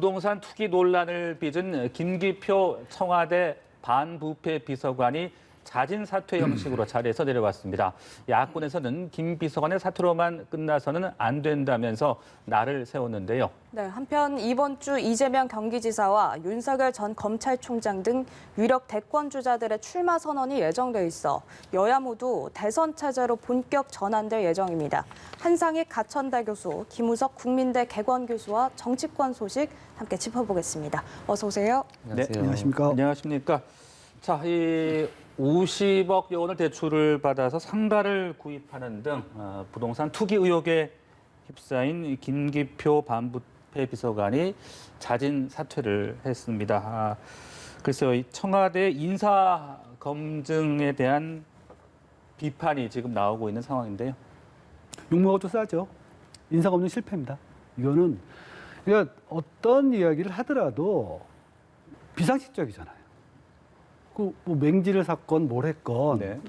부동산 투기 논란을 빚은 김기표 청와대 반부패 비서관이 자진 사퇴 형식으로 자리에서 내려왔습니다. 야권에서는 김 비서관의 사퇴로만 끝나서는 안 된다면서 날을 세웠는데요. 네, 한편 이번 주 이재명 경기지사와 윤석열 전 검찰총장 등 유력 대권 주자들의 출마 선언이 예정돼 있어 여야 모두 대선 체제로 본격 전환될 예정입니다. 한상익 가천대 교수, 김우석 국민대 개건 교수와 정치권 소식 함께 짚어보겠습니다. 어서 오세요. 네, 안녕하십니까. 안녕하십니까. 자, 이 50억 원을 대출을 받아서 상가를 구입하는 등 부동산 투기 의혹에 휩싸인 김기표 반부패 비서관이 자진 사퇴를 했습니다. 글쎄요, 이 청와대 인사 검증에 대한 비판이 지금 나오고 있는 상황인데요. 욕먹어도 좀 싸죠. 인사검증 실패입니다. 이거는 그러니까 어떤 이야기를 하더라도 비상식적이잖아요. 그 뭐 맹지를 샀건 뭘 했건 네.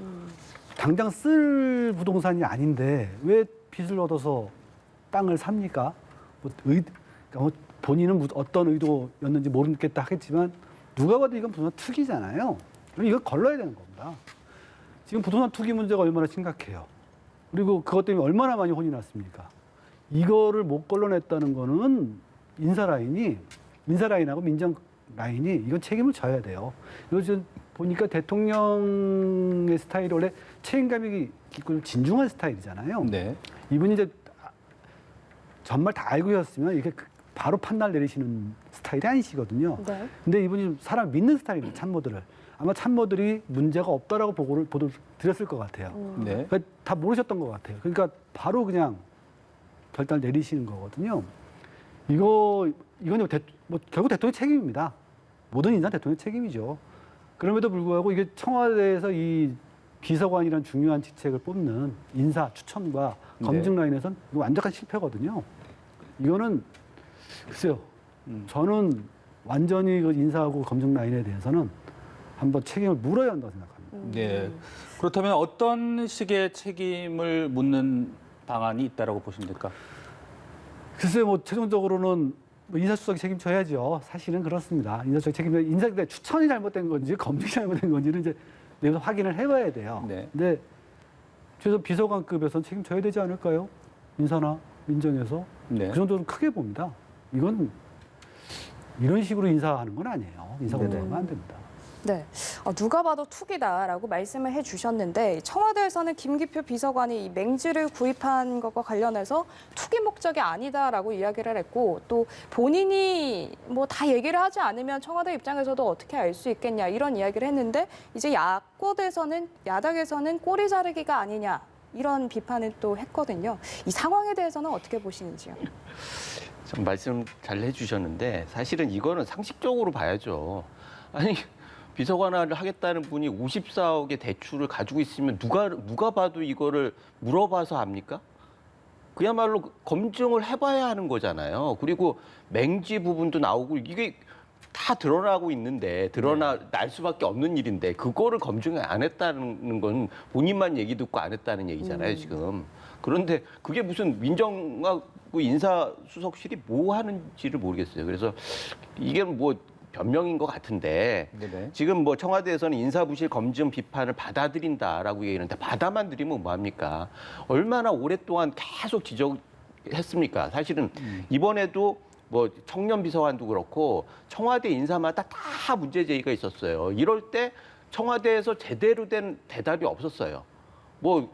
당장 쓸 부동산이 아닌데 왜 빚을 얻어서 땅을 삽니까? 그러니까 본인은 어떤 의도였는지 모르겠다 하겠지만 누가 봐도 이건 부동산 투기잖아요. 그럼 이거 걸러야 되는 겁니다. 지금 부동산 투기 문제가 얼마나 심각해요. 그리고 그것 때문에 얼마나 많이 혼이 났습니까? 이거를 못 걸러냈다는 거는 인사 라인하고 민정 라인이 이건 책임을 져야 돼요. 요즘 보니까 대통령의 스타일이 원래 책임감이 있고 진중한 스타일이잖아요. 네. 이분이 이제 정말 다 알고 있었으면 이렇게 바로 판단을 내리시는 스타일이 아니시거든요. 네. 근데 이분이 사람 믿는 스타일입니다. 참모들을. 아마 참모들이 문제가 없다라고 보도를 드렸을 것 같아요. 네. 그러니까 다 모르셨던 것 같아요. 그러니까 바로 그냥 결단을 내리시는 거거든요. 이건 결국 대통령 책임입니다. 모든 인사는 대통령 책임이죠. 그럼에도 불구하고 이게 청와대에서 이 비서관이라는 중요한 직책을 뽑는 인사 추천과 검증 라인에서는 이거 완벽한 실패거든요. 이거는 글쎄요. 저는 완전히 그 인사하고 검증 라인에 대해서는 한번 책임을 물어야 한다고 생각합니다. 네. 그렇다면 어떤 식의 책임을 묻는 방안이 있다라고 보시면 될까? 글쎄요, 뭐 최종적으로는 뭐 인사수석이 책임져야죠. 사실은 그렇습니다. 인사수석 인사인데 추천이 잘못된 건지 검증이 잘못된 건지는 이제 내가 확인을 해봐야 돼요. 네. 근데 최소 비서관급에서는 책임져야 되지 않을까요? 인사나 민정에서 네. 그 정도는 크게 봅니다. 이건 이런 식으로 인사하는 건 아니에요. 인사검증하면 안 됩니다. 네, 누가 봐도 투기다라고 말씀을 해주셨는데 청와대에서는 김기표 비서관이 이 맹지를 구입한 것과 관련해서 투기 목적이 아니다라고 이야기를 했고 또 본인이 뭐 다 얘기를 하지 않으면 청와대 입장에서도 어떻게 알 수 있겠냐 이런 이야기를 했는데 이제 야당에서는 꼬리 자르기가 아니냐 이런 비판을 또 했거든요. 이 상황에 대해서는 어떻게 보시는지요? 좀 말씀 잘 해주셨는데 사실은 이거는 상식적으로 봐야죠. 아니 비서관을 하겠다는 분이 54억의 대출을 가지고 있으면 누가 봐도 이거를 물어봐서 합니까? 그야말로 검증을 해봐야 하는 거잖아요. 그리고 맹지 부분도 나오고 이게 다 드러나고 있는데 날 수밖에 없는 일인데 그거를 검증을 안 했다는 건 본인만 얘기 듣고 안 했다는 얘기잖아요, 지금. 그런데 그게 무슨 민정하고 인사수석실이 뭐 하는지를 모르겠어요. 그래서 이게 뭐 변명인 것 같은데 네네. 지금 뭐 청와대에서는 인사부실 검증 비판을 받아들인다라고 얘기하는데 받아만 들이면 뭐합니까? 얼마나 오랫동안 계속 지적했습니까? 사실은 이번에도 뭐 청년 비서관도 그렇고 청와대 인사마다 다 문제 제기가 있었어요. 이럴 때 청와대에서 제대로 된 대답이 없었어요. 뭐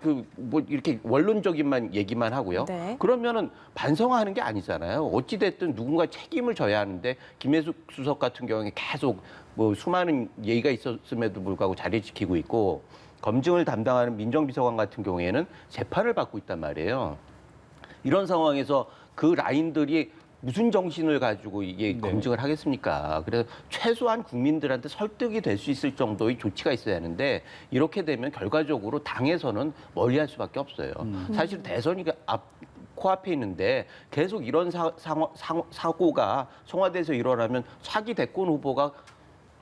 이렇게 원론적인 얘기만 하고요. 네. 그러면은 반성하는 게 아니잖아요. 어찌됐든 누군가 책임을 져야 하는데 김혜숙 수석 같은 경우에 계속 뭐 수많은 얘기가 있었음에도 불구하고 자리 지키고 있고 검증을 담당하는 민정비서관 같은 경우에는 재판을 받고 있단 말이에요. 이런 상황에서 그 라인들이 무슨 정신을 가지고 이게 검증을 하겠습니까? 그래서 최소한 국민들한테 설득이 될 수 있을 정도의 조치가 있어야 하는데 이렇게 되면 결과적으로 당에서는 멀리할 수밖에 없어요. 사실 대선이 코앞에 있는데 계속 이런 사고가 청와대에서 일어나면 차기 대권 후보가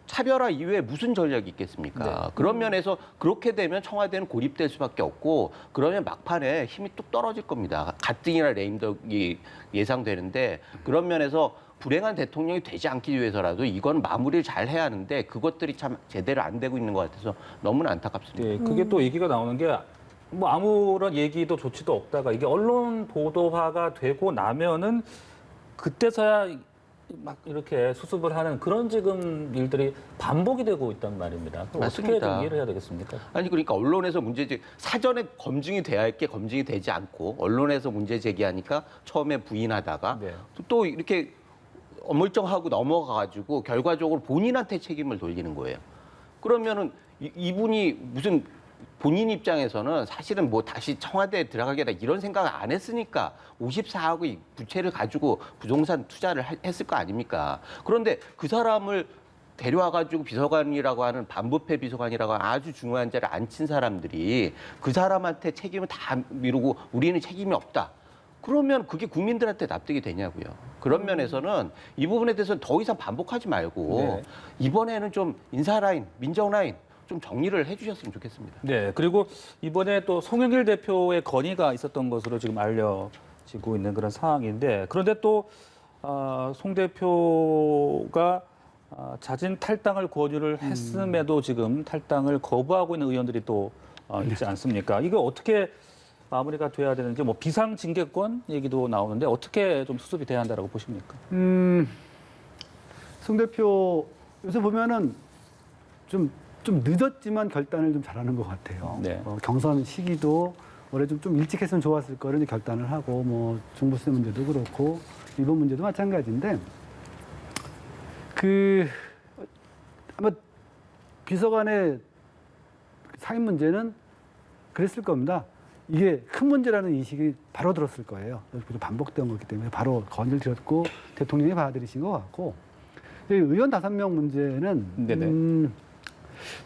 차별화 이외에 무슨 전략이 있겠습니까? 네. 그런 면에서 그렇게 되면 청와대는 고립될 수밖에 없고 그러면 막판에 힘이 뚝 떨어질 겁니다. 가뜩이나 레임덕이 예상되는데 그런 면에서 불행한 대통령이 되지 않기 위해서라도 이건 마무리를 잘 해야 하는데 그것들이 참 제대로 안 되고 있는 것 같아서 너무나 안타깝습니다. 네, 그게 또 얘기가 나오는 게 뭐 아무런 얘기도 조치도 없다가 이게 언론 보도화가 되고 나면은 그때서야 막 이렇게 수습을 하는 그런 지금 일들이 반복이 되고 있단 말입니다. 그럼 어떻게 맞습니다. 좀 이해를 해야 되겠습니까? 아니 그러니까 언론에서 문제 사전에 검증이 돼야 할 게 검증이 되지 않고 언론에서 문제 제기하니까 처음에 부인하다가 네. 또 이렇게 어물쩡하고 넘어가가지고 결과적으로 본인한테 책임을 돌리는 거예요. 그러면은 이분이 무슨 본인 입장에서는 사실은 뭐 다시 청와대에 들어가겠다 이런 생각을 안 했으니까 54억의 부채를 가지고 부동산 투자를 했을 거 아닙니까? 그런데 그 사람을 데려와가지고 비서관이라고 하는 반부패 비서관이라고 하는 아주 중요한 자를 앉힌 사람들이 그 사람한테 책임을 다 미루고 우리는 책임이 없다. 그러면 그게 국민들한테 납득이 되냐고요. 그런 면에서는 이 부분에 대해서는 더 이상 반복하지 말고 네. 이번에는 좀 인사 라인, 민정 라인 좀 정리를 해주셨으면 좋겠습니다. 네, 그리고 이번에 또 송영길 대표의 건의가 있었던 것으로 지금 알려지고 있는 그런 상황인데 그런데 또 송 대표가 자진 탈당을 권유를 했음에도 지금 탈당을 거부하고 있는 의원들이 또 있지 않습니까? 이거 어떻게 마무리가 돼야 되는지 뭐 비상징계권 얘기도 나오는데 어떻게 좀 수습이 돼야 한다라고 보십니까? 송 대표 요새 보면은 좀 늦었지만 결단을 좀 잘하는 것 같아요. 네. 경선 시기도 올해 좀 일찍 했으면 좋았을 거를 이제 결단을 하고 뭐 종부세 문제도 그렇고 이번 문제도 마찬가지인데 아마 비서관의 사임 문제는 그랬을 겁니다. 이게 큰 문제라는 인식이 바로 들었을 거예요. 그래서 반복된 거기 때문에 바로 건의를 드렸고 대통령이 받아들이신 것 같고 의원 5명 문제는 네네.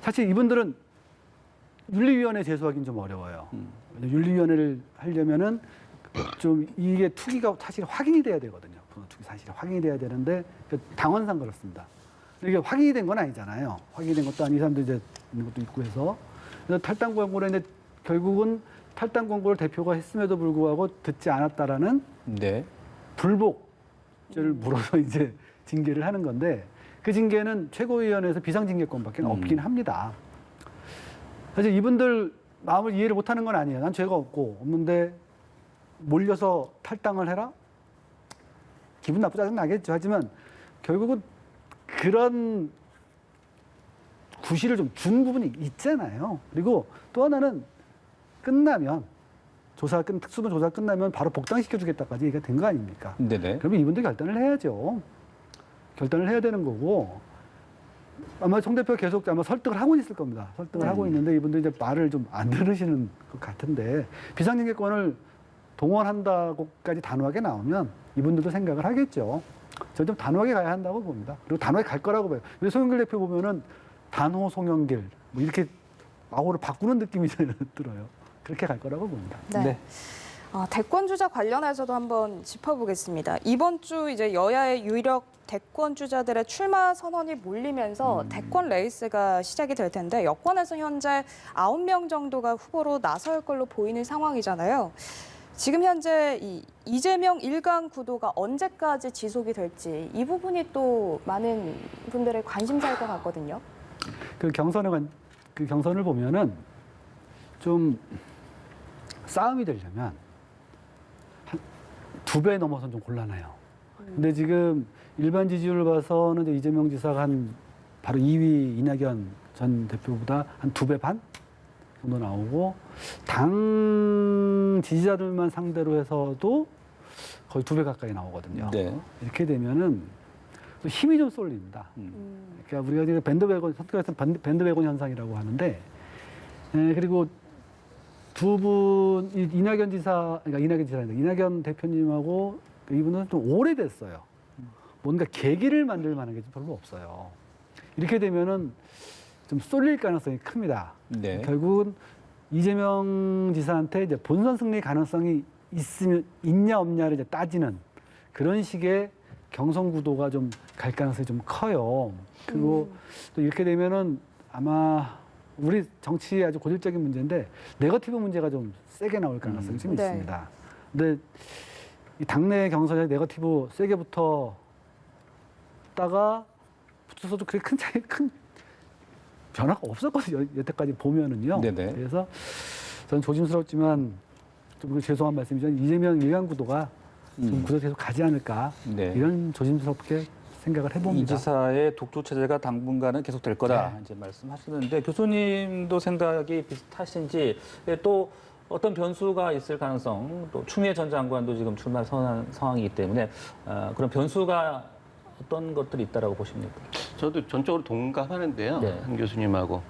사실 이분들은 윤리위원회 제소하기는 좀 어려워요. 윤리위원회를 하려면은 좀 이게 투기가 사실 확인이 돼야 되거든요. 투기 사실이 확인이 돼야 되는데 당원상 그렇습니다. 이게 확인이 된 건 아니잖아요. 확인이 된 것도 아닌 사람도 이제 있는 것도 있고 해서 그래서 탈당 권고를 했는데 결국은 탈당 권고를 대표가 했음에도 불구하고 듣지 않았다라는 네. 불복죄를 물어서 이제 징계를 하는 건데 그 징계는 최고위원회에서 비상징계권밖에 없긴 합니다. 사실 이분들 마음을 이해를 못하는 건 아니에요. 난 죄가 없는데 몰려서 탈당을 해라? 기분 나쁘 짜증 나겠죠. 하지만 결국은 그런 구실을 좀 준 부분이 있잖아요. 그리고 또 하나는 끝나면 특수본 조사 끝나면 바로 복당시켜주겠다까지 얘기가 된 거 아닙니까? 네네. 그러면 이분들 결단을 해야죠. 결단을 해야 되는 거고 아마 송 대표가 계속 아마 설득을 하고 있을 겁니다. 설득을 하고 있는데 이분들 이제 말을 좀 안 들으시는 것 같은데 비상징계권을 동원한다고까지 단호하게 나오면 이분들도 생각을 하겠죠. 저는 좀 단호하게 가야 한다고 봅니다. 그리고 단호하게 갈 거라고 봐요. 근데 송영길 대표 보면은 단호 송영길 뭐 이렇게 마호를 바꾸는 느낌이 들어요. 그렇게 갈 거라고 봅니다. 네. 네. 대권 주자 관련해서도 한번 짚어보겠습니다. 이번 주 이제 여야의 유력 대권 주자들의 출마 선언이 몰리면서 대권 레이스가 시작이 될 텐데 여권에서 현재 9명 정도가 후보로 나설 걸로 보이는 상황이잖아요. 지금 현재 이 이재명 1강 구도가 언제까지 지속이 될지 이 부분이 또 많은 분들의 관심사일 것 같거든요. 그 경선을 보면은 좀 싸움이 되려면 한 2배 넘어서는 좀 곤란해요. 근데 지금 일반 지지율을 봐서는 이제 이재명 지사가 바로 2위 이낙연 전 대표보다 한 2배 반 정도 나오고 당 지지자들만 상대로 해서도 거의 2배 가까이 나오거든요. 네. 이렇게 되면은 또 힘이 좀 쏠립니다. 그러니까 우리가 지금 밴드웨건, 선택해서 밴드웨건 현상이라고 하는데, 그리고 두 분, 이낙연 대표님하고 이분은 좀 오래됐어요. 뭔가 계기를 만들 만한 게 별로 없어요. 이렇게 되면은 좀 쏠릴 가능성이 큽니다. 네. 결국은 이재명 지사한테 이제 본선 승리 가능성이 있냐 없냐를 이제 따지는 그런 식의 경선 구도가 좀 갈 가능성이 좀 커요. 그리고 또 이렇게 되면은 아마 우리 정치의 아주 고질적인 문제인데 네거티브 문제가 좀 세게 나올 가능성이 좀 네. 있습니다. 근데 이 당내 경선에 네거티브 세게 붙어 붙다가 붙어서도 그렇게 큰 변화가 없었거든요. 여태까지 보면은요. 네네. 그래서 저는 조심스럽지만 좀 죄송한 말씀이지만 이재명 일강 구도가 좀 구도 계속 가지 않을까 네. 이런 조심스럽게 생각을 이 해봅니다. 지사의 독주 체제가 당분간은 계속될 거다 네. 이제 말씀하시는데 교수님도 생각이 비슷하신지 또 어떤 변수가 있을 가능성, 또 추미애 전 장관도 지금 출마 선언한 상황이기 때문에 그런 변수가 어떤 것들이 있다라고 보십니까? 저도 전적으로 동감하는데요. 네. 한 교수님하고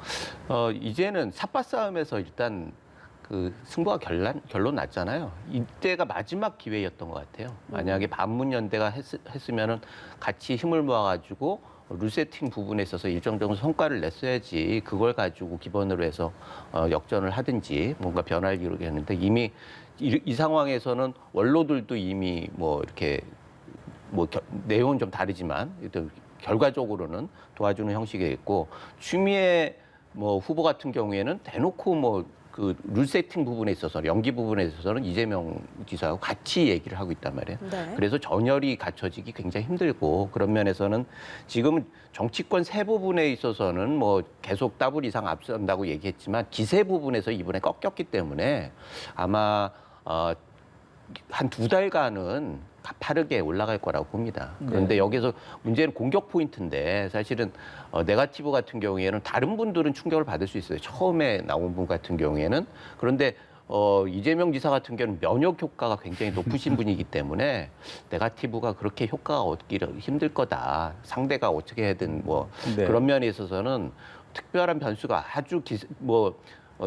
이제는 삿바 싸움에서 일단 그 승부가 결론 났잖아요. 이때가 마지막 기회였던 것 같아요. 만약에 반문연대가 했으면은 같이 힘을 모아가지고 룰세팅 부분에 있어서 일정 정도 성과를 냈어야지 그걸 가지고 기본으로 해서 역전을 하든지 뭔가 변화를 이루게 했는데 이미 이 상황에서는 원로들도 이미 뭐 이렇게 내용은 좀 다르지만 결과적으로는 도와주는 형식이 있고 추미애 후보 같은 경우에는 대놓고 그 룰 세팅 부분에 있어서 연기 부분에 있어서는 이재명 지사하고 같이 얘기를 하고 있단 말이에요. 네. 그래서 전열이 갖춰지기 굉장히 힘들고 그런 면에서는 지금 정치권 세 부분에 있어서는 계속 더블 이상 앞선다고 얘기했지만 기세 부분에서 이번에 꺾였기 때문에 아마 한 2달간은 가파르게 올라갈 거라고 봅니다. 그런데 네. 여기서 문제는 공격 포인트인데 사실은 네거티브 같은 경우에는 다른 분들은 충격을 받을 수 있어요. 처음에 나온 분 같은 경우에는. 그런데 이재명 지사 같은 경우는 면역 효과가 굉장히 높으신 분이기 때문에 네거티브가 그렇게 효과가 얻기가 힘들 거다. 상대가 어떻게 해든 네. 그런 면에 있어서는 특별한 변수가 아주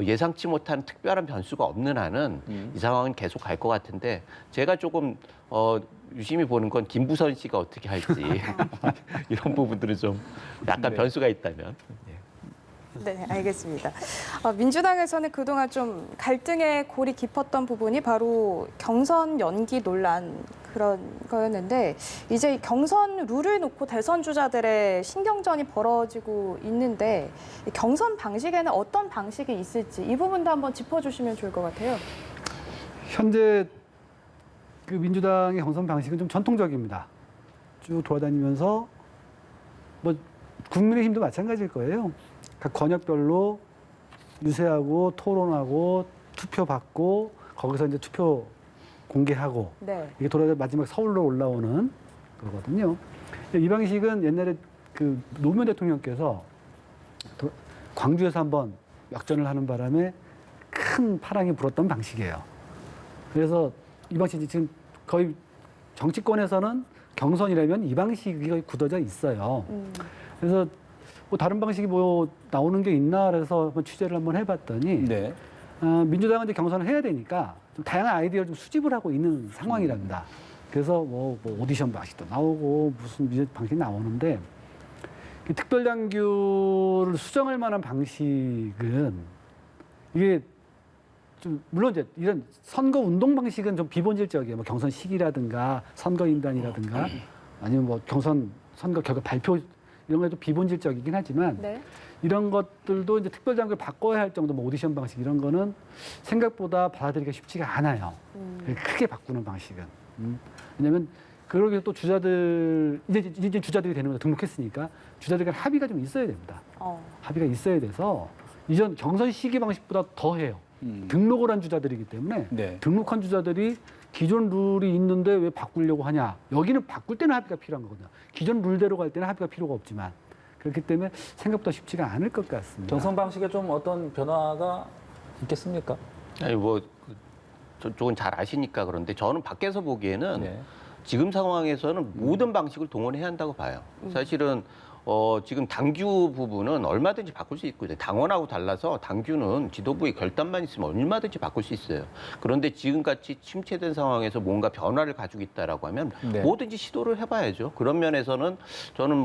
예상치 못한 특별한 변수가 없는 한은 이 상황은 계속 갈 것 같은데 제가 조금 유심히 보는 건 김부선 씨가 어떻게 할지 이런 부분들은 좀 약간 네. 변수가 있다면. 네, 알겠습니다. 민주당에서는 그동안 좀 갈등의 골이 깊었던 부분이 바로 경선 연기 논란 그런 거였는데 이제 경선 룰을 놓고 대선 주자들의 신경전이 벌어지고 있는데 경선 방식에는 어떤 방식이 있을지 이 부분도 한번 짚어주시면 좋을 것 같아요. 현재 그 민주당의 경선 방식은 좀 전통적입니다. 쭉 돌아다니면서 국민의힘도 마찬가지일 거예요. 각 권역별로 유세하고 토론하고 투표 받고 거기서 이제 투표 공개하고 네. 이게 돌아다 마지막 서울로 올라오는 거거든요. 이 방식은 옛날에 그 노무현 대통령께서 광주에서 한번 역전을 하는 바람에 큰 파랑이 불었던 방식이에요. 그래서 이 방식이 지금 거의 정치권에서는 경선이라면 이 방식이 거의 굳어져 있어요. 그래서 다른 방식이 나오는 게 있나 그래서 한번 취재를 한번 해봤더니 네. 민주당은 이제 경선을 해야 되니까 좀 다양한 아이디어를 좀 수집을 하고 있는 상황이랍니다. 그래서 오디션 방식도 나오고 무슨 뮤직 방식이 나오는데 특별당규를 수정할 만한 방식은 이게 좀 물론 이제 이런 선거 운동 방식은 좀 비본질적이에요. 경선 시기라든가 선거 인단이라든가 아니면 경선 선거 결과 발표 이런 것도 비본질적이긴 하지만 네. 이런 것들도 이제 특별당규를 바꿔야 할 정도 오디션 방식 이런 거는 생각보다 받아들이기가 쉽지가 않아요. 크게 바꾸는 방식은. 왜냐하면 그러기 또 주자들 이제 주자들이 되는 거죠. 등록했으니까 주자들 간 합의가 좀 있어야 됩니다. 합의가 있어야 돼서 이전 경선 시기 방식보다 더 해요. 등록을 한 주자들이기 때문에 네. 등록한 주자들이 기존 룰이 있는데 왜 바꾸려고 하냐. 여기는 바꿀 때는 합의가 필요한 거거든요. 기존 룰대로 갈 때는 합의가 필요가 없지만 그렇기 때문에 생각보다 쉽지가 않을 것 같습니다. 경선 방식에 좀 어떤 변화가 있겠습니까? 아니 저쪽은 잘 아시니까 그런데 저는 밖에서 보기에는 네. 지금 상황에서는 모든 방식을 동원해야 한다고 봐요. 사실은 지금 당규 부분은 얼마든지 바꿀 수 있거든요. 당원하고 달라서 당규는 지도부의 결단만 있으면 얼마든지 바꿀 수 있어요. 그런데 지금같이 침체된 상황에서 뭔가 변화를 가지고 있다라고 하면 네. 뭐든지 시도를 해봐야죠. 그런 면에서는 저는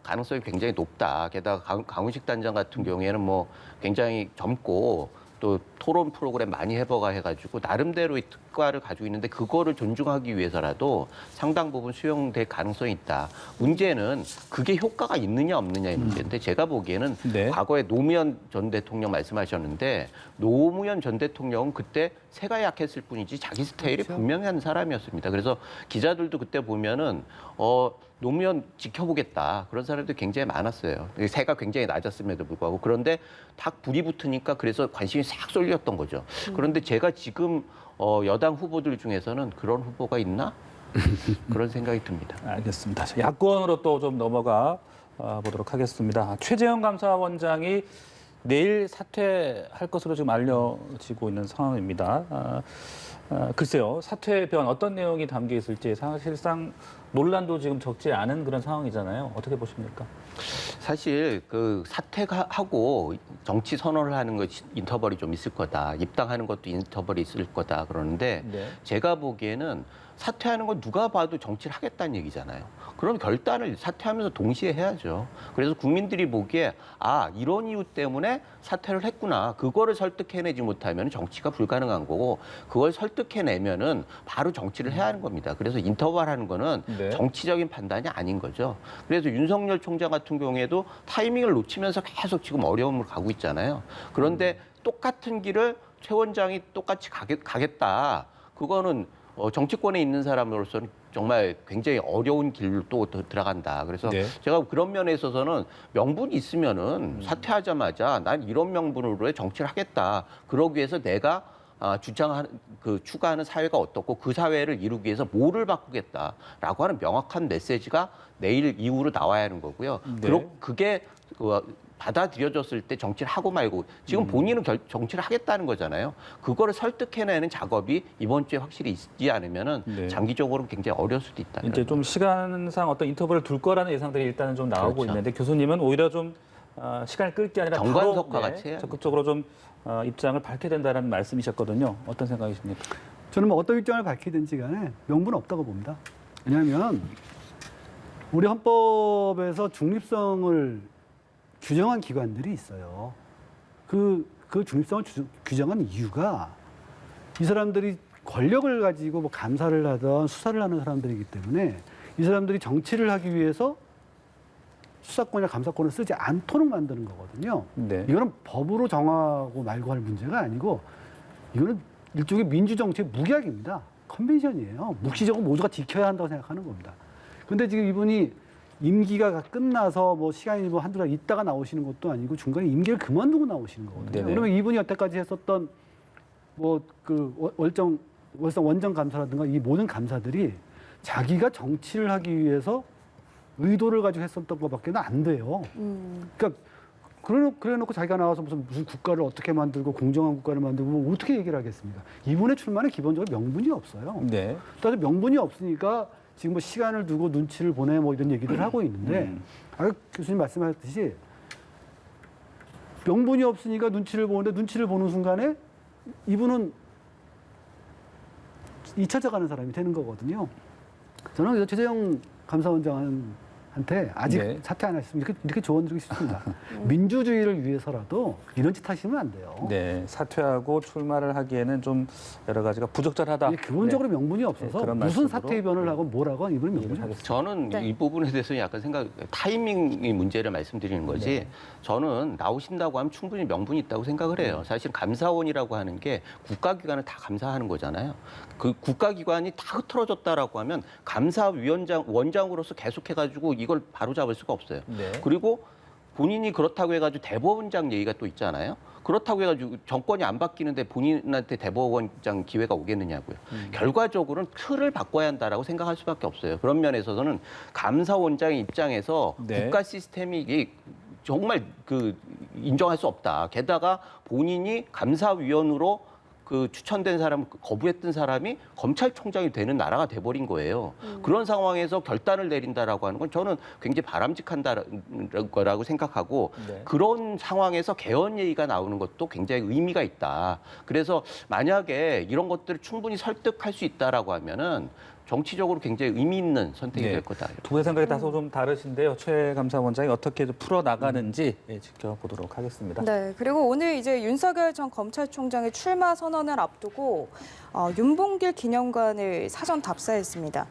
가능성이 굉장히 높다. 게다가 강훈식 단장 같은 경우에는 굉장히 젊고 또 토론 프로그램 많이 해가지고 나름대로의 특과를 가지고 있는데 그거를 존중하기 위해서라도 상당 부분 수용될 가능성이 있다. 문제는 그게 효과가 있느냐 없느냐의 문제인데 제가 보기에는 네. 과거에 노무현 전 대통령 말씀하셨는데 노무현 전 대통령은 그때 새가 약했을 뿐이지 자기 스타일이 그렇죠. 분명히 한 사람이었습니다. 그래서 기자들도 그때 보면은 노무현 지켜보겠다 그런 사람들이 굉장히 많았어요. 세가 굉장히 낮았음에도 불구하고. 그런데 딱 불이 붙으니까 그래서 관심이 싹 쏠렸던 거죠. 그런데 제가 지금 여당 후보들 중에서는 그런 후보가 있나? 그런 생각이 듭니다. 알겠습니다. 야권으로 또 좀 넘어가 보도록 하겠습니다. 최재형 감사원장이 내일 사퇴할 것으로 지금 알려지고 있는 상황입니다. 글쎄요, 사퇴 변 어떤 내용이 담겨 있을지 사실상 논란도 지금 적지 않은 그런 상황이잖아요. 어떻게 보십니까? 사실 그 사퇴하고 정치 선언을 하는 것 인터벌이 좀 있을 거다. 입당하는 것도 인터벌이 있을 거다. 그러는데 네. 제가 보기에는 사퇴하는 건 누가 봐도 정치를 하겠다는 얘기잖아요. 그럼 결단을 사퇴하면서 동시에 해야죠. 그래서 국민들이 보기에 이런 이유 때문에 사퇴를 했구나. 그거를 설득해내지 못하면 정치가 불가능한 거고 그걸 설득해내면은 바로 정치를 해야 하는 겁니다. 그래서 인터벌하는 거는 네. 정치적인 판단이 아닌 거죠. 그래서 윤석열 총장 같은 경우에도 타이밍을 놓치면서 계속 지금 어려움을 가고 있잖아요. 그런데 똑같은 길을 최 원장이 똑같이 가겠다. 그거는 정치권에 있는 사람으로서는 정말 굉장히 어려운 길로 또 들어간다. 그래서 네. 제가 그런 면에 있어서는 명분이 있으면은 사퇴하자마자 난 이런 명분으로의 정치를 하겠다. 그러기 위해서 내가 추구하는 사회가 어떻고 그 사회를 이루기 위해서 뭐를 바꾸겠다라고 하는 명확한 메시지가 내일 이후로 나와야 하는 거고요. 네. 그게 받아들여졌을 때 정치를 하고 말고 지금 본인은 정치를 하겠다는 거잖아요. 그거를 설득해내는 작업이 이번 주에 확실히 있지 않으면은 네. 장기적으로는 굉장히 어려울 수도 있다. 이제 좀 시간상 어떤 인터벌을 둘 거라는 예상들이 일단은 좀 나오고 그렇죠. 있는데 교수님은 오히려 좀 시간을 끌 게 아니라 정관석화 바로 같이 해야 적극적으로 좀 입장을 밝혀야 된다는 말씀이셨거든요. 어떤 생각이십니까? 저는 뭐 어떤 입장을 밝히든지 간에 명분은 없다고 봅니다. 왜냐하면 우리 헌법에서 중립성을 규정한 기관들이 있어요. 그 중립성을 규정한 이유가 이 사람들이 권력을 가지고 뭐 감사를 하던 수사를 하는 사람들이기 때문에 이 사람들이 정치를 하기 위해서 수사권이나 감사권을 쓰지 않도록 만드는 거거든요. 네. 이거는 법으로 정하고 말고 할 문제가 아니고 이거는 일종의 민주정치의 묵약입니다. 컨벤션이에요. 묵시적으로 모두가 지켜야 한다고 생각하는 겁니다. 그런데 지금 이분이 임기가 끝나서 뭐 시간이 뭐 한두 달 있다가 나오시는 것도 아니고 중간에 임기를 그만두고 나오시는 거거든요. 네네. 그러면 이분이 여태까지 했었던 뭐 그 월성 원전 감사라든가 이 모든 감사들이 자기가 정치를 하기 위해서 의도를 가지고 했었던 것밖에 안 돼요. 그러니까 그래놓고 자기가 나와서 무슨 국가를 어떻게 만들고 공정한 국가를 만들고 뭐 어떻게 얘기를 하겠습니다. 이분의 출마는 기본적으로 명분이 없어요. 네. 따라서 명분이 없으니까 지금 뭐 시간을 두고 눈치를 보내 뭐 이런 얘기를 하고 있는데 아까 교수님 말씀하셨듯이 명분이 없으니까 눈치를 보는데 눈치를 보는 순간에 이분은 잊혀져 가는 사람이 되는 거거든요. 저는 그래서 최재형 감사원장한테 아직 네. 사퇴 안 했으면 이렇게 조언드리고 싶습니다. 민주주의를 위해서라도 이런 짓 하시면 안 돼요. 네, 사퇴하고 출마를 하기에는 좀 여러 가지가 부적절하다. 이게 기본적으로 명분이 없어서 그런 무슨 말씀으로 사퇴 입원을 하고 뭐라고 하건 이분은 명분이 없어요. 저는 네. 이 부분에 대해서 약간 타이밍이 문제를 말씀드리는 거지. 저는 나오신다고 하면 충분히 명분이 있다고 생각을 해요. 사실 감사원이라고 하는 게 국가기관을 다 감사하는 거잖아요. 그 국가기관이 다 흐트러졌다라고 하면 원장으로서 계속해가지고 이걸 바로잡을 수가 없어요. 네. 그리고 본인이 그렇다고 해가지고 대법원장 얘기가 또 있잖아요. 그렇다고 해가지고 정권이 안 바뀌는데 본인한테 대법원장 기회가 오겠느냐고요. 결과적으로는 틀을 바꿔야 한다라고 생각할 수밖에 없어요. 그런 면에서는 감사원장의 입장에서 네. 국가 시스템이 이게 정말 인정할 수 없다. 게다가 본인이 감사위원으로 추천된 사람, 거부했던 사람이 검찰총장이 되는 나라가 돼버린 거예요. 그런 상황에서 결단을 내린다라고 하는 건 저는 굉장히 바람직한다라고 생각하고 네. 그런 상황에서 개헌 얘기가 나오는 것도 굉장히 의미가 있다. 그래서 만약에 이런 것들을 충분히 설득할 수 있다라고 하면은 정치적으로 굉장히 의미 있는 선택이 네. 될 거다. 두 분의 생각이 다소 좀 다르신데요. 최 감사원장이 어떻게 풀어 나가는지 지켜보도록 하겠습니다. 네, 그리고 오늘 이제 윤석열 전 검찰총장의 출마 선언을 앞두고 윤봉길 기념관을 사전 답사했습니다.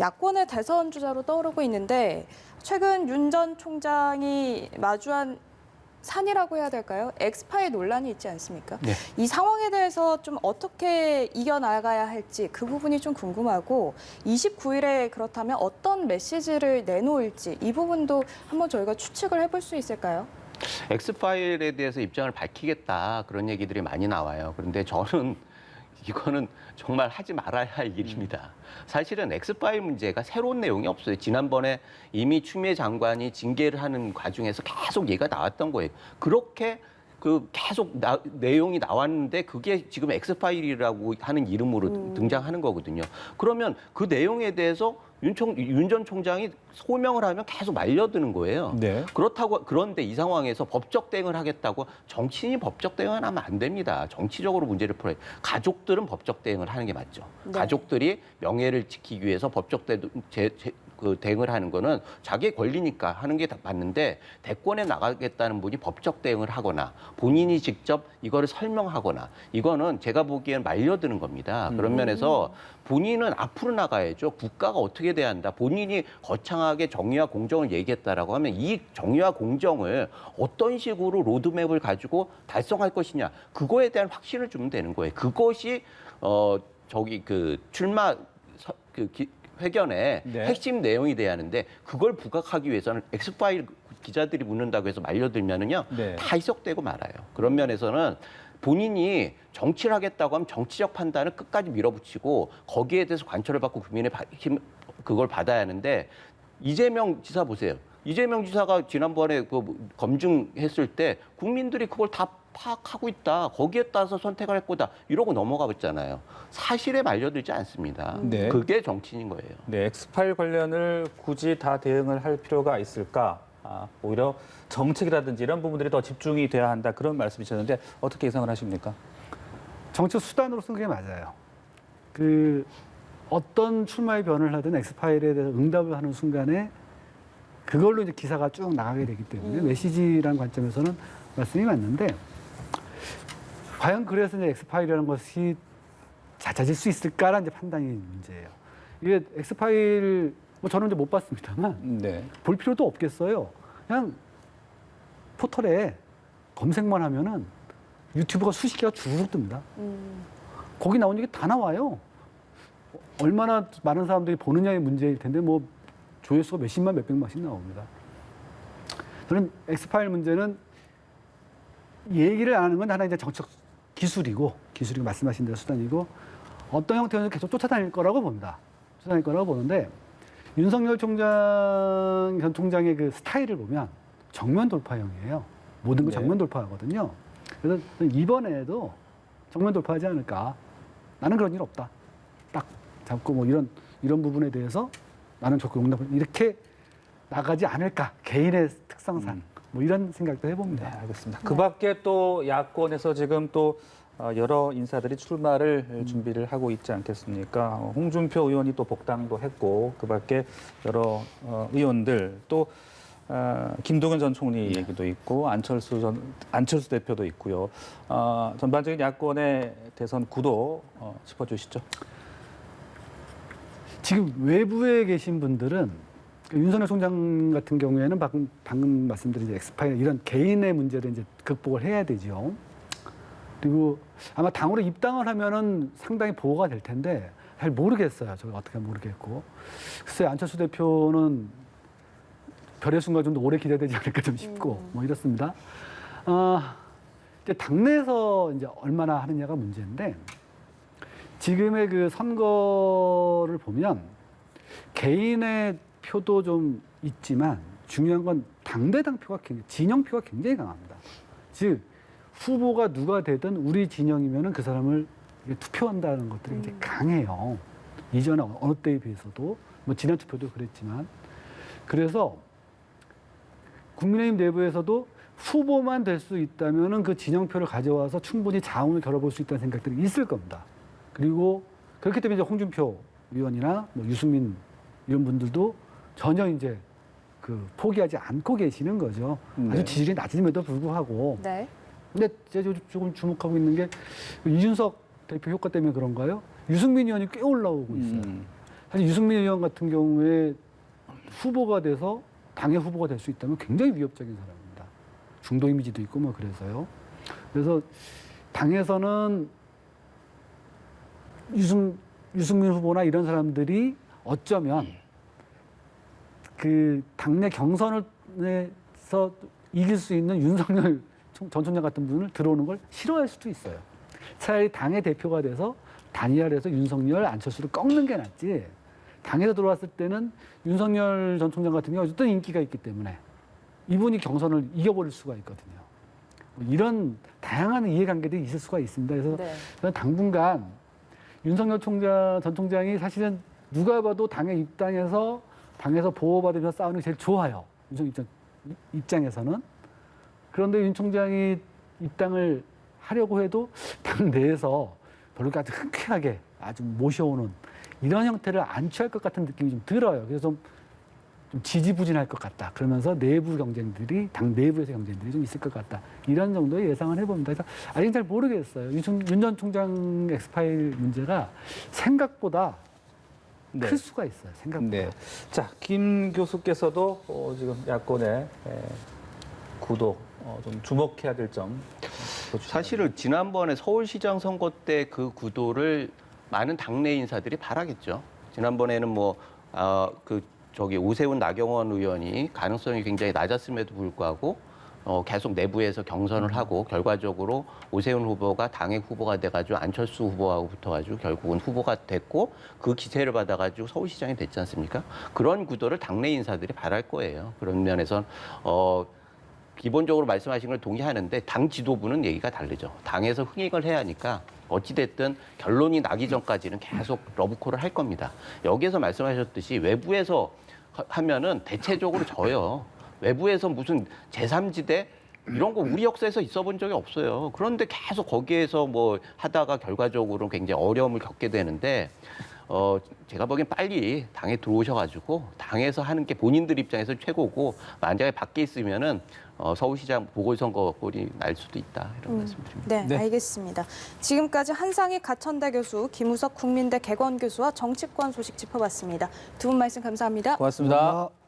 야권의 대선 주자로 떠오르고 있는데 최근 윤 전 총장이 마주한 산이라고 해야 될까요? 엑스파일 논란이 있지 않습니까? 네. 이 상황에 대해서 좀 어떻게 이겨나가야 할지 그 부분이 좀 궁금하고 29일에 그렇다면 어떤 메시지를 내놓을지 이 부분도 한번 저희가 추측을 해볼 수 있을까요? 엑스파일에 대해서 입장을 밝히겠다 그런 얘기들이 많이 나와요. 그런데 저는 이거는 정말 하지 말아야 할 일입니다. 사실은 엑스파일 문제가 새로운 내용이 없어요. 지난번에 이미 추미애 장관이 징계를 하는 과정에서 계속 얘기가 나왔던 거예요. 그렇게 계속 내용이 나왔는데 그게 지금 엑스파일이라고 하는 이름으로 등장하는 거거든요. 그러면 그 내용에 대해서 윤 전 총장이 소명을 하면 계속 말려드는 거예요. 네. 그런데 이 상황에서 법적 대응을 하겠다고 정치인이 법적 대응을 하면 안 됩니다. 정치적으로 문제를 풀어야 돼요. 가족들은 법적 대응을 하는 게 맞죠. 네. 가족들이 명예를 지키기 위해서 법적 대응을 하는 거는 자기의 권리니까 하는 게 다 맞는데 대권에 나가겠다는 분이 법적 대응을 하거나 본인이 직접 이거를 설명하거나 이거는 제가 보기엔 말려드는 겁니다. 그런 면에서 본인은 앞으로 나가야죠. 국가가 어떻게 돼야 한다. 본인이 거창하게 정의와 공정을 얘기했다라고 하면 이 정의와 공정을 어떤 식으로 로드맵을 가지고 달성할 것이냐. 그거에 대한 확신을 주면 되는 거예요. 그것이 출마 회견의 네. 핵심 내용이 돼야 하는데 그걸 부각하기 위해서는 엑스파일 기자들이 묻는다고 해서 말려들면은요 네. 다 희석되고 말아요. 그런 면에서는 본인이 정치를 하겠다고 하면 정치적 판단을 끝까지 밀어붙이고 거기에 대해서 관철을 받고 국민의 힘 그걸 받아야 하는데 이재명 지사 보세요. 이재명 지사가 지난번에 검증했을 때 국민들이 그걸 다 파악하고 있다. 거기에 따라서 선택을 할 거다. 이러고 넘어가 봤잖아요. 사실에 말려들지 않습니다. 네. 그게 정치인 거예요. 네, 엑스파일 관련을 굳이 다 대응을 할 필요가 있을까? 오히려 정책이라든지 이런 부분들이 더 집중이 돼야 한다. 그런 말씀이셨는데 어떻게 예상을 하십니까? 정치 수단으로 쓴 게 맞아요. 어떤 출마의 변을 하든 엑스파일에 대해서 응답을 하는 순간에 그걸로 이제 기사가 쭉 나가게 되기 때문에 메시지라는 관점에서는 말씀이 맞는데 과연 그래서 이제 엑스파일이라는 것이 잦아질 수 있을까라는 이제 판단이 문제예요. 이게 엑스파일 저는 이제 못 봤습니다만 네. 볼 필요도 없겠어요. 그냥 포털에 검색만 하면은 유튜브가 수십 개가 주르륵 뜹니다. 거기 나온 얘기 다 나와요. 얼마나 많은 사람들이 보느냐의 문제일 텐데 조회수가 몇십만 몇백만씩 나옵니다. 저는 엑스파일 문제는 얘기를 안 하는 건 하나 이제 정책 기술이고 말씀하신 대로 수단이고 어떤 형태로는 계속 쫓아다닐 거라고 봅니다. 쫓아다닐 거라고 보는데 윤석열 전 총장의 그 스타일을 보면 정면 돌파형이에요. 모든 걸 네. 정면 돌파하거든요. 그래서 이번에도 정면 돌파하지 않을까. 나는 그런 일 없다. 딱 잡고 이런 부분에 대해서 나는 적극 용납을 이렇게 나가지 않을까. 개인의 특성상 이런 생각도 네, 해봅니다. 알겠습니다. 그 밖에 또 야권에서 지금 또 여러 인사들이 출마를 준비를 하고 있지 않겠습니까? 홍준표 의원이 또 복당도 했고 그 밖에 여러 의원들 또 김동연 전 총리 얘기도 있고 안철수 대표도 있고요. 전반적인 야권의 대선 구도 짚어주시죠. 지금 외부에 계신 분들은 윤석열 총장 같은 경우에는 방금 말씀드린 이제 엑스파일 이런 개인의 문제를 이제 극복을 해야 되죠. 그리고 아마 당으로 입당을 하면은 상당히 보호가 될 텐데 잘 모르겠어요. 저 어떻게 모르겠고. 글쎄 안철수 대표는 별의 순간 좀 더 오래 기대되지 않을까 좀 싶고 이렇습니다. 이제 당내에서 이제 얼마나 하느냐가 문제인데 지금의 그 선거를 보면 개인의 표도 좀 있지만 중요한 건 당대당 표가 진영표가 굉장히 강합니다. 즉 후보가 누가 되든 우리 진영이면은 그 사람을 투표한다는 것들이 이제 강해요. 이전에 어느 때에 비해서도 지난 투표도 그랬지만 그래서 국민의힘 내부에서도 후보만 될 수 있다면은 그 진영표를 가져와서 충분히 자웅을 겨뤄볼 수 있다는 생각들이 있을 겁니다. 그리고 그렇기 때문에 이제 홍준표 의원이나 유승민 이런 분들도 전혀 이제 포기하지 않고 계시는 거죠. 네. 아주 지지율이 낮음에도 불구하고. 네. 근데 제가 조금 주목하고 있는 게 이준석 대표 효과 때문에 그런가요? 유승민 의원이 꽤 올라오고 있어요. 사실 유승민 의원 같은 경우에 후보가 돼서 당의 후보가 될 수 있다면 굉장히 위협적인 사람입니다. 중도 이미지도 있고 뭐 그래서요. 그래서 당에서는 유승민 후보나 이런 사람들이 어쩌면 그 당내 경선에서 이길 수 있는 윤석열 전 총장 같은 분을 들어오는 걸 싫어할 수도 있어요. 차라리 당의 대표가 돼서 단일화를 해서 윤석열, 안철수를 꺾는 게 낫지. 당에서 들어왔을 때는 윤석열 전 총장 같은 경우 어쨌든 인기가 있기 때문에 이분이 경선을 이겨버릴 수가 있거든요. 뭐 이런 다양한 이해관계들이 있을 수가 있습니다. 그래서 네. 저는 당분간 윤석열 전 총장이 사실은 누가 봐도 당에 입당해서 당에서 보호받으면서 싸우는 게 제일 좋아요. 윤석열 입장에서는. 그런데 윤 총장이 입당을 하려고 해도 당 내에서 별로 아주 흔쾌하게 아주 모셔오는 이런 형태를 안 취할 것 같은 느낌이 좀 들어요. 그래서 좀 지지부진할 것 같다. 그러면서 내부 경쟁들이, 당 내부에서 경쟁들이 좀 있을 것 같다. 이런 정도의 예상을 해봅니다. 그래서 아직 잘 모르겠어요. 윤 전 총장 엑스파일 문제가 생각보다 네. 클 수가 있어요. 생각보다. 네. 자, 김 교수께서도 지금 야권의 구도 좀 주목해야 될 점. 사실은 지난번에 서울시장 선거 때 그 구도를 많은 당내 인사들이 바라겠죠. 지난번에는 오세훈 나경원 의원이 가능성이 굉장히 낮았음에도 불구하고 계속 내부에서 경선을 하고 결과적으로 오세훈 후보가 당의 후보가 돼가지고 안철수 후보하고 붙어가지고 결국은 후보가 됐고 그 기세를 받아가지고 서울시장이 됐지 않습니까? 그런 구도를 당내 인사들이 바랄 거예요. 그런 면에선 기본적으로 말씀하신 걸 동의하는데 당 지도부는 얘기가 다르죠. 당에서 흥행을 해야 하니까 어찌됐든 결론이 나기 전까지는 계속 러브콜을 할 겁니다. 여기에서 말씀하셨듯이 외부에서 하면은 대체적으로 져요. 외부에서 무슨 제3지대 이런 거 우리 역사에서 있어 본 적이 없어요. 그런데 계속 거기에서 뭐 하다가 결과적으로 굉장히 어려움을 겪게 되는데 제가 보기엔 빨리 당에 들어오셔가지고 당에서 하는 게 본인들 입장에서 최고고 만약에 밖에 있으면은 서울시장 보궐선거 꼴이 날 수도 있다 이런 말씀드립니다. 네, 네. 알겠습니다. 지금까지 한상희 가천대 교수, 김우석 국민대 개건 교수와 정치권 소식 짚어봤습니다. 두 분 말씀 감사합니다. 고맙습니다. 감사합니다.